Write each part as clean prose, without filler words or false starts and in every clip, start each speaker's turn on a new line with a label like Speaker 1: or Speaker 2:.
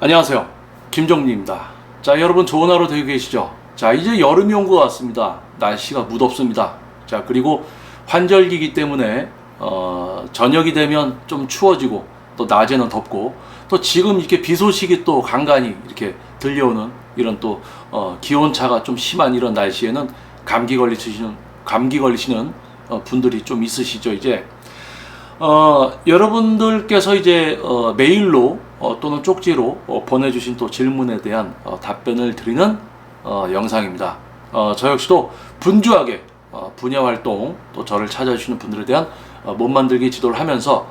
Speaker 1: 안녕하세요, 김정리입니다. 자, 여러분 좋은 하루 되고 계시죠? 자, 이제 여름이 온 것 같습니다. 날씨가 무덥습니다. 자, 그리고 환절기이기 때문에 저녁이 되면 좀 추워지고 또 낮에는 덥고 또 지금 이렇게 비 소식이 또 간간히 이렇게 들려오는 이런 또 기온차가 좀 심한 이런 날씨에는 감기 걸리시는 분들이 좀 있으시죠. 이제 여러분들께서 이제 메일로 또는 쪽지로 보내주신 또 질문에 대한 답변을 드리는 영상입니다. 저 역시도 분주하게 분야 활동 또 저를 찾아주시는 분들에 대한 몸만들기 지도를 하면서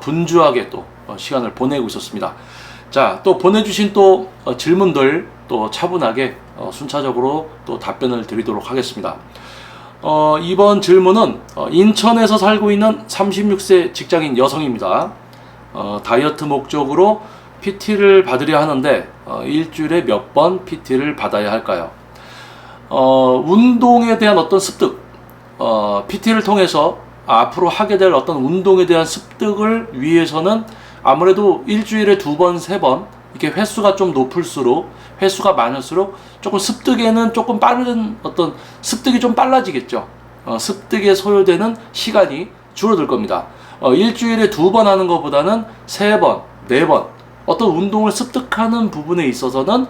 Speaker 1: 분주하게 또 시간을 보내고 있었습니다. 자, 또 보내주신 또 질문들 또 차분하게 순차적으로 또 답변을 드리도록 하겠습니다. 이번 질문은 인천에서 살고 있는 36세 직장인 여성입니다. 다이어트 목적으로 PT를 받으려 하는데 일주일에 몇 번 PT를 받아야 할까요? 운동에 대한 어떤 습득, PT를 통해서 앞으로 하게 될 어떤 운동에 대한 습득을 위해서는 아무래도 일주일에 2번, 3번 이렇게 횟수가 좀 높을수록, 횟수가 많을수록 조금 습득에는 조금 빠른 어떤 습득이 좀 빨라지겠죠. 습득에 소요되는 시간이 줄어들 겁니다. 일주일에 2번 하는 것보다는 3번, 4번 어떤 운동을 습득하는 부분에 있어서는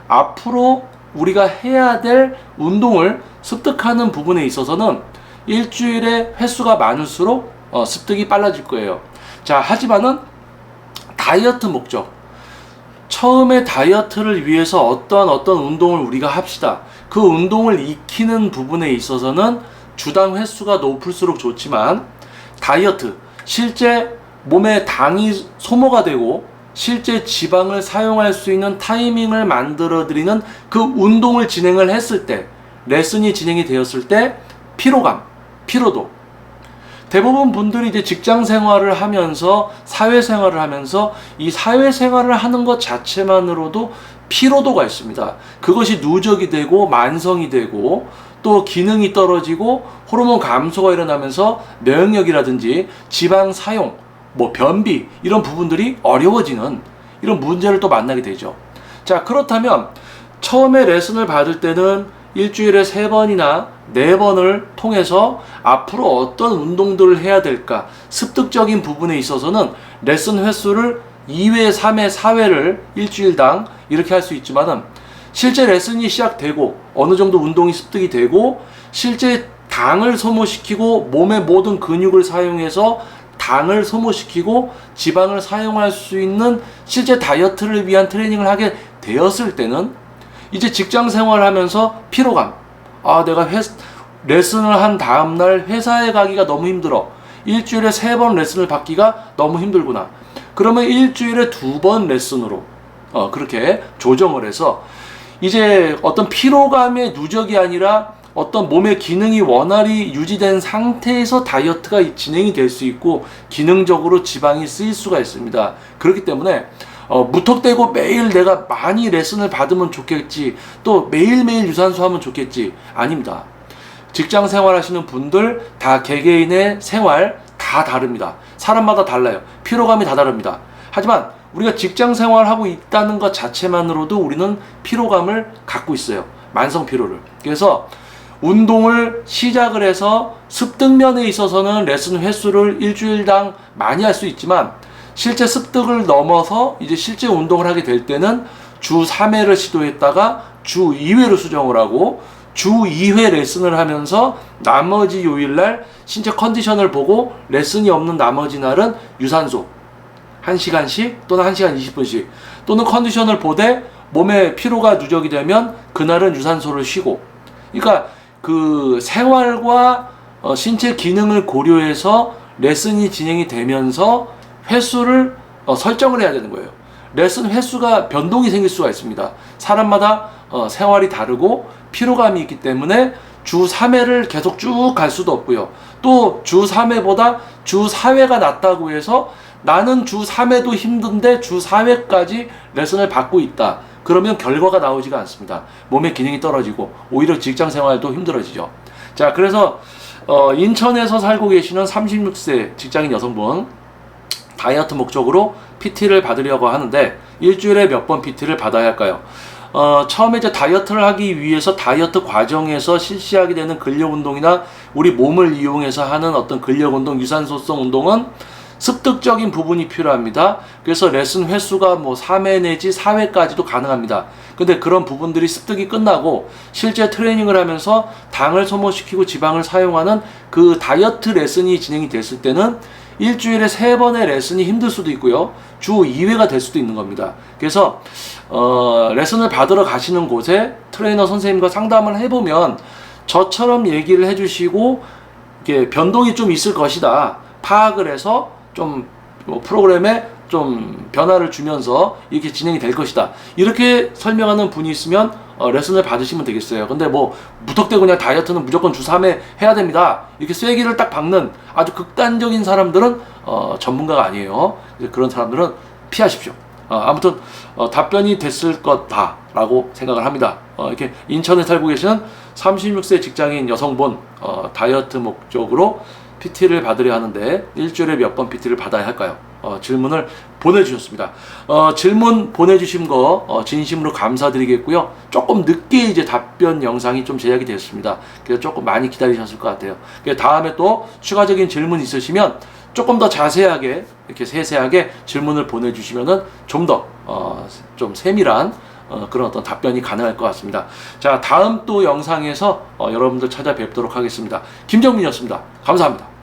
Speaker 1: 앞으로 우리가 해야 될 운동을 습득하는 부분에 있어서는 일주일에 횟수가 많을수록 습득이 빨라질 거예요. 자, 하지만은 다이어트 목적, 처음에 다이어트를 위해서 어떤 운동을 우리가 합시다. 그 운동을 익히는 부분에 있어서는 주당 횟수가 높을수록 좋지만 다이어트, 실제 몸에 당이 소모가 되고 실제 지방을 사용할 수 있는 타이밍을 만들어 드리는 그 운동을 진행을 했을 때, 레슨이 진행이 되었을 때 피로감, 피로도, 대부분 분들이 이제 직장 생활을 하면서 사회생활을 하면서 이 사회생활을 하는 것 자체만으로도 피로도가 있습니다. 그것이 누적이 되고 만성이 되고 또 기능이 떨어지고 호르몬 감소가 일어나면서 면역력이라든지 지방 사용, 변비 이런 부분들이 어려워지는 이런 문제를 또 만나게 되죠. 자, 그렇다면 처음에 레슨을 받을 때는 일주일에 3번이나 4번을 통해서 앞으로 어떤 운동들을 해야 될까, 습득적인 부분에 있어서는 레슨 횟수를 2회, 3회, 4회를 일주일당 이렇게 할 수 있지만은 실제 레슨이 시작되고 어느 정도 운동이 습득이 되고 실제 당을 소모시키고 몸의 모든 근육을 사용해서 당을 소모시키고 지방을 사용할 수 있는 실제 다이어트를 위한 트레이닝을 하게 되었을 때는 이제 직장 생활을 하면서 피로감, 내가 레슨을 한 다음날 회사에 가기가 너무 힘들어, 일주일에 3번 레슨을 받기가 너무 힘들구나, 그러면 일주일에 2번 레슨으로 그렇게 조정을 해서 이제 어떤 피로감의 누적이 아니라 어떤 몸의 기능이 원활히 유지된 상태에서 다이어트가 진행이 될 수 있고 기능적으로 지방이 쓰일 수가 있습니다. 그렇기 때문에 무턱대고 매일 내가 많이 레슨을 받으면 좋겠지, 또 매일매일 유산소 하면 좋겠지, 아닙니다. 직장 생활 하시는 분들 다 개개인의 생활 다 다릅니다. 사람마다 달라요. 피로감이 다 다릅니다. 하지만 우리가 직장 생활하고 있다는 것 자체만으로도 우리는 피로감을 갖고 있어요. 만성 피로를. 그래서 운동을 시작을 해서 습득면에 있어서는 레슨 횟수를 일주일당 많이 할 수 있지만 실제 습득을 넘어서 이제 실제 운동을 하게 될 때는 주 3회를 시도했다가 주 2회로 수정을 하고 주 2회 레슨을 하면서 나머지 요일날 신체 컨디션을 보고 레슨이 없는 나머지 날은 유산소 1시간씩 또는 1시간 20분씩 또는 컨디션을 보되 몸에 피로가 누적이 되면 그날은 유산소를 쉬고, 그러니까 그 생활과 신체 기능을 고려해서 레슨이 진행이 되면서 횟수를 설정을 해야 되는 거예요. 레슨 횟수가 변동이 생길 수가 있습니다. 사람마다 생활이 다르고 피로감이 있기 때문에 주 3회를 계속 쭉 갈 수도 없고요. 또 주 3회보다 주 4회가 낫다고 해서 나는 주 3회도 힘든데 주 4회까지 레슨을 받고 있다, 그러면 결과가 나오지가 않습니다. 몸의 기능이 떨어지고 오히려 직장 생활도 힘들어지죠. 자, 그래서 인천에서 살고 계시는 36세 직장인 여성분, 다이어트 목적으로 PT를 받으려고 하는데 일주일에 몇 번 PT를 받아야 할까요? 처음에 이제 다이어트를 하기 위해서 다이어트 과정에서 실시하게 되는 근력 운동이나 우리 몸을 이용해서 하는 어떤 근력 운동, 유산소성 운동은 습득적인 부분이 필요합니다. 그래서 레슨 횟수가 뭐 3회 내지 4회까지도 가능합니다. 근데 그런 부분들이 습득이 끝나고 실제 트레이닝을 하면서 당을 소모시키고 지방을 사용하는 그 다이어트 레슨이 진행이 됐을 때는 일주일에 3번의 레슨이 힘들 수도 있고요. 주 2회가 될 수도 있는 겁니다. 그래서 레슨을 받으러 가시는 곳에 트레이너 선생님과 상담을 해보면 저처럼 얘기를 해주시고 이게 변동이 좀 있을 것이다 파악을 해서 좀 프로그램에 좀 변화를 주면서 이렇게 진행이 될 것이다 이렇게 설명하는 분이 있으면 레슨을 받으시면 되겠어요. 근데 뭐 무턱대고 그냥 다이어트는 무조건 주 3회 해야 됩니다 이렇게 쐐기를 딱 박는 아주 극단적인 사람들은 전문가가 아니에요. 그런 사람들은 피하십시오. 아무튼 답변이 됐을 거다 라고 생각을 합니다. 이렇게 인천에 살고 계시는 36세 직장인 여성분 다이어트 목적으로 PT를 받으려 하는데 일주일에 몇 번 PT를 받아야 할까요? 질문을 보내주셨습니다. 질문 보내주신 거 진심으로 감사드리겠고요. 조금 늦게 이제 답변 영상이 좀 제작이 됐습니다. 그래서 조금 많이 기다리셨을 것 같아요. 다음에 또 추가적인 질문 있으시면 조금 더 자세하게 이렇게 세세하게 질문을 보내주시면은 좀 더 좀 세밀한 그런 어떤 답변이 가능할 것 같습니다. 자, 다음 또 영상에서 여러분들 찾아뵙도록 하겠습니다. 김정민이었습니다. 감사합니다.